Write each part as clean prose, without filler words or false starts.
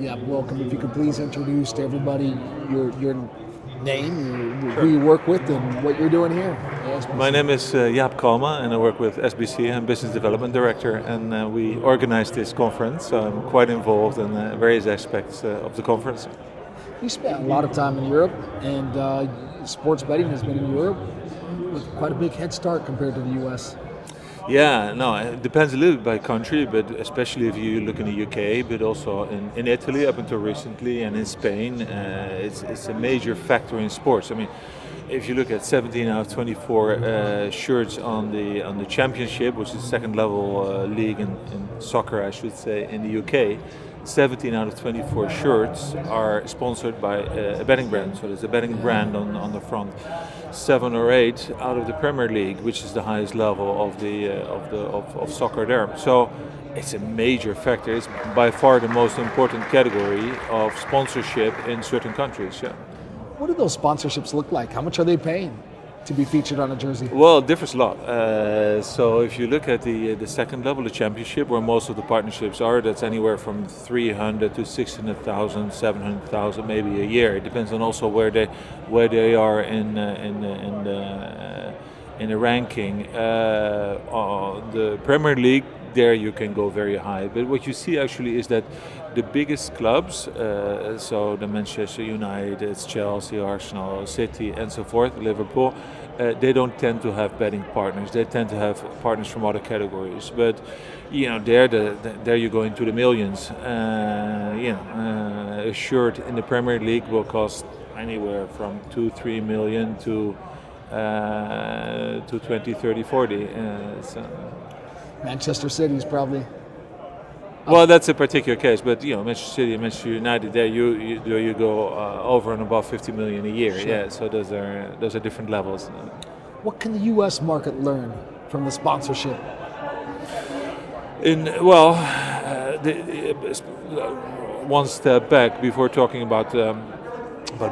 Yeah, welcome. If you could please introduce to everybody your name, Sure. who you work with, and what you're doing here. Yes, My name is Jaap Kalma, and I work with SBC. I'm Business Development Director, and we organize this conference. So I'm quite involved in various aspects of the conference. you spent a lot of time in Europe, and sports betting has been in Europe with quite a big head start compared to the U.S. Yeah, no, it depends a little bit by country, but especially if you look in the UK, but also in Italy up until recently, and in Spain, it's a major factor in sports. I mean, if you look at 17 out of 24 shirts on the championship, which is the second level league in soccer, I should say, in the UK, 17 out of 24 shirts are sponsored by a betting brand. So there's a betting brand on the front. 7 or 8 out of the Premier League, which is the highest level of soccer there. So it's a major factor. It's by far the most important category of sponsorship in certain countries. Yeah. What do those sponsorships look like? How much are they paying to be featured on a jersey? Well, it differs a lot. So if you look at the second level, the championship, where most of the partnerships are, that's anywhere from 300 to 600,000, 700,000, maybe a year. It depends on also where they are in the ranking. The Premier League, there you can go very high. But what you see actually is that the biggest clubs, so the Manchester United, Chelsea, Arsenal, City, and so forth, Liverpool, they don't tend to have betting partners. They tend to have partners from other categories. But there you go into the millions. A shirt in the Premier League will cost anywhere from 2-3 million to 20, 30, 40. Manchester City is probably. Well, that's a particular case, but Manchester City and Manchester United, there you go over and above 50 million a year. Sure. Yeah, so those are different levels. What can the U.S. market learn from the sponsorship? One step back before talking about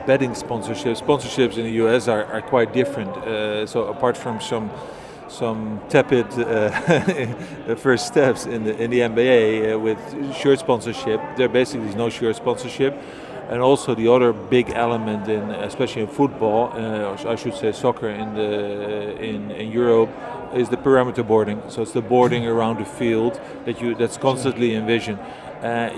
betting sponsorships. Sponsorships in the U.S. are quite different. So apart from some tepid first steps in the NBA with shirt sponsorship, there basically is no shirt sponsorship, and also the other big element especially in football, I should say soccer in Europe, is the perimeter boarding. So it's the boarding around the field that's constantly in vision.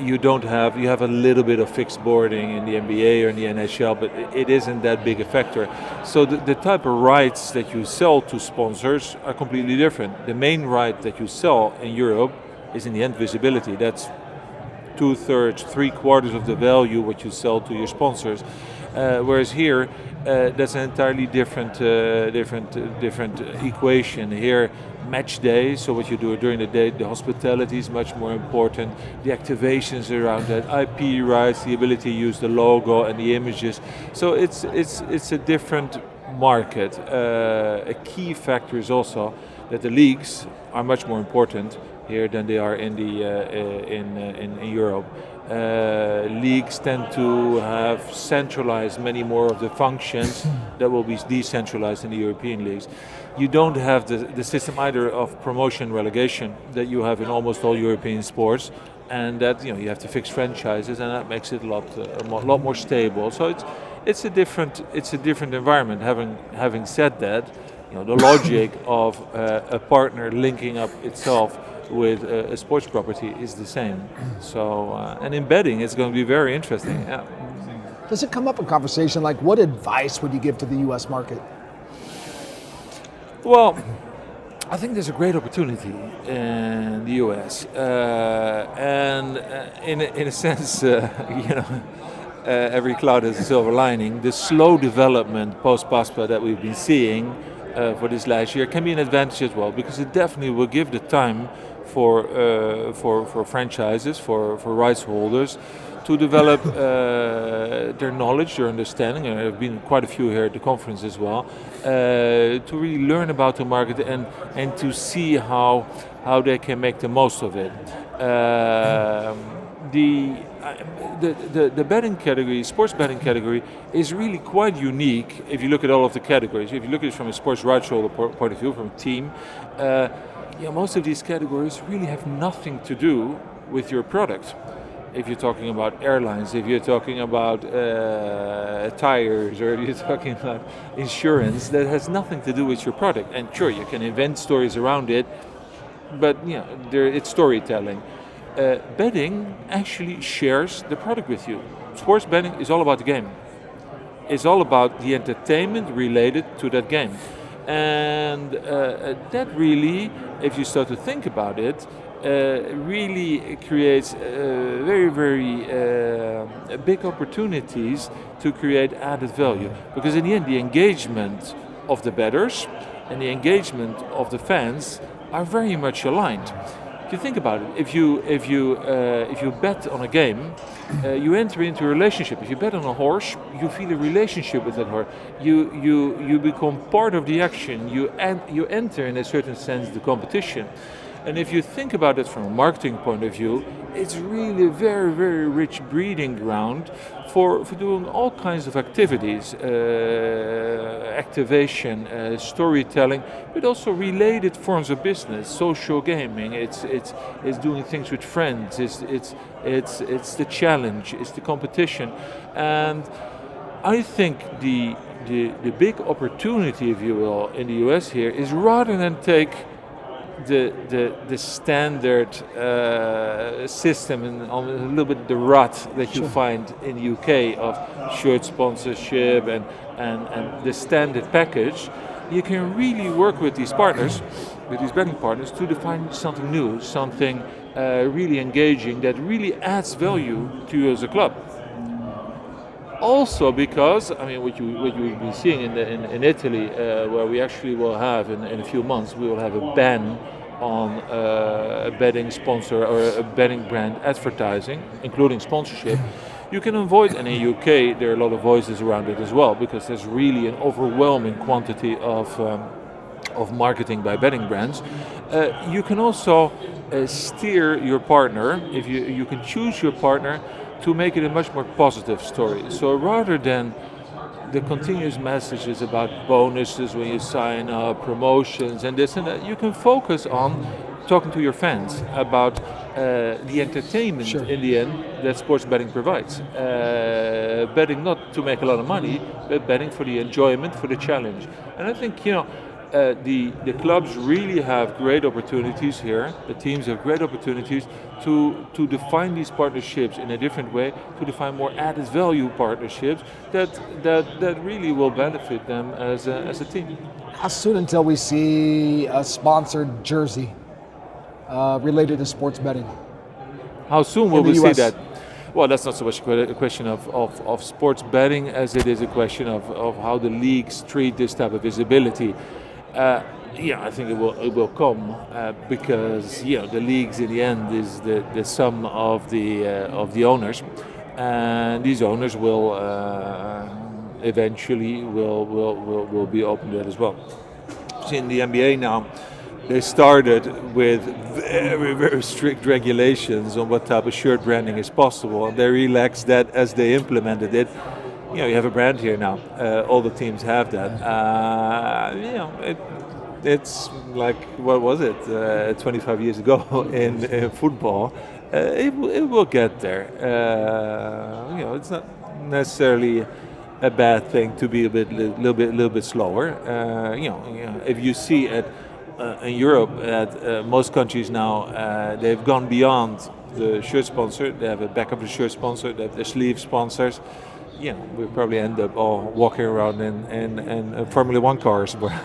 You have a little bit of fixed boarding in the NBA or in the NHL, but it isn't that big a factor. So the type of rights that you sell to sponsors are completely different. The main right that you sell in Europe is in the end visibility. That's 2/3, 3/4 of the value what you sell to your sponsors. Whereas here, that's an entirely different equation. Here, match day, so what you do during the day, the hospitality is much more important. The activations around that, IP rights, the ability to use the logo and the images. So it's a different market. A key factor is also that the leagues are much more important here than they are in Europe. Leagues tend to have centralized many more of the functions that will be decentralized in the European leagues. You don't have the system either of promotion relegation that you have in almost all European sports, and that you have to fix franchises, and that makes it a lot more stable. So it's a different environment. Having said that, the logic of a partner linking up itself with a sports property is the same. So, and in betting, it's going to be very interesting. Yeah. Does it come up in conversation, like what advice would you give to the U.S. market? Well, I think there's a great opportunity in the U.S. And in a sense, every cloud has a silver lining. The slow development post-PASPA that we've been seeing for this last year can be an advantage as well, because it definitely will give the time for franchises, for rights holders to develop their knowledge, their understanding. And there have been quite a few here at the conference as well, to really learn about the market and to see how they can make the most of it. The betting category, sports betting category, is really quite unique if you look at all of the categories. If you look at it from a sports rights holder point of view, from a team, most of these categories really have nothing to do with your product. if you're talking about airlines, if you're talking about tires, or if you're talking about insurance, that has nothing to do with your product. And sure, you can invent stories around it, but it's storytelling. Betting actually shares the product with you. Sports betting is all about the game. It's all about the entertainment related to that game. And that really, if you start to think about it, really creates very, very big opportunities to create added value. Because in the end, the engagement of the bettors and the engagement of the fans are very much aligned. If you think about it, if you bet on a game, you enter into a relationship. If you bet on a horse, you feel a relationship with that horse. You become part of the action. You enter, in a certain sense, the competition. And if you think about it from a marketing point of view, it's really a very, very rich breeding ground for doing all kinds of activities, activation, storytelling, but also related forms of business, social gaming. It's doing things with friends. It's the challenge. It's the competition, and I think the big opportunity, if you will, in the US here is rather than take the standard system and a little bit the rut that you find in the UK of shirt sponsorship and the standard package, you can really work with these partners, with these betting partners, to define something new, something really engaging that really adds value to you as a club. Also, because what you've been seeing in Italy, where we actually will have in a few months, we will have a ban on a betting sponsor or a betting brand advertising, including sponsorship. You can avoid, and in the UK there are a lot of voices around it as well, because there's really an overwhelming quantity of marketing by betting brands. You can also steer your partner, if you can choose your partner to make it a much more positive story. So rather than the continuous messages about bonuses when you sign up, promotions and this and that, you can focus on talking to your fans about the entertainment in the end that sports betting provides. Betting not to make a lot of money, but betting for the enjoyment, for the challenge. And I think the clubs really have great opportunities here. The teams have great opportunities to define these partnerships in a different way, to define more added value partnerships that really will benefit them as a team. How soon until we see a sponsored jersey related to sports betting? How soon will we see that? Well, that's not so much a question of sports betting as it is a question of how the leagues treat this type of visibility. I think it will come because the leagues in the end is the sum of the owners, and these owners will eventually will be open to that as well. See, in the NBA now, they started with very, very strict regulations on what type of shirt branding is possible, and they relaxed that as they implemented it. You have a brand here now. All the teams have that. It's like, what was it? 25 years ago in football. It will get there. It's not necessarily a bad thing to be a little bit slower. If you see it in Europe, at most countries now, they've gone beyond the shirt sponsor. They have a back of the shirt sponsor. They have the sleeve sponsors. We probably end up all walking around in Formula One cars. Before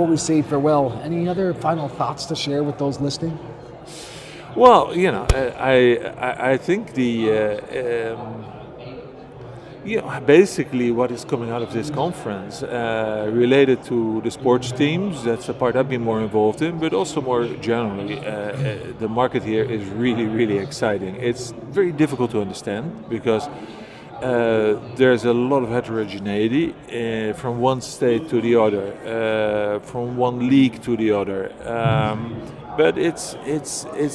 we say farewell, any other final thoughts to share with those listening? Well, I think basically what is coming out of this conference related to the sports teams, that's a part I've been more involved in, but also more generally, the market here is really, really exciting. It's very difficult to understand because there's a lot of heterogeneity from one state to the other, from one league to the other. But it's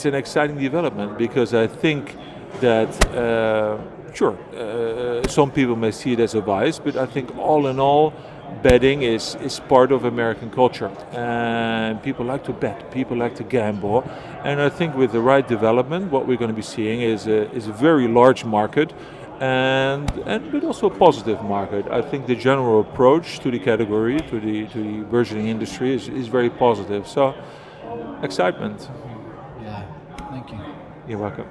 an exciting development because I think that some people may see it as a vice, but I think all in all, betting is part of American culture, and people like to bet, people like to gamble, and I think with the right development, what we're going to be seeing is a very large market, and but also a positive market. I think the general approach to the category, to the burgeoning industry, is very positive. So, excitement. Yeah, thank you. You're welcome.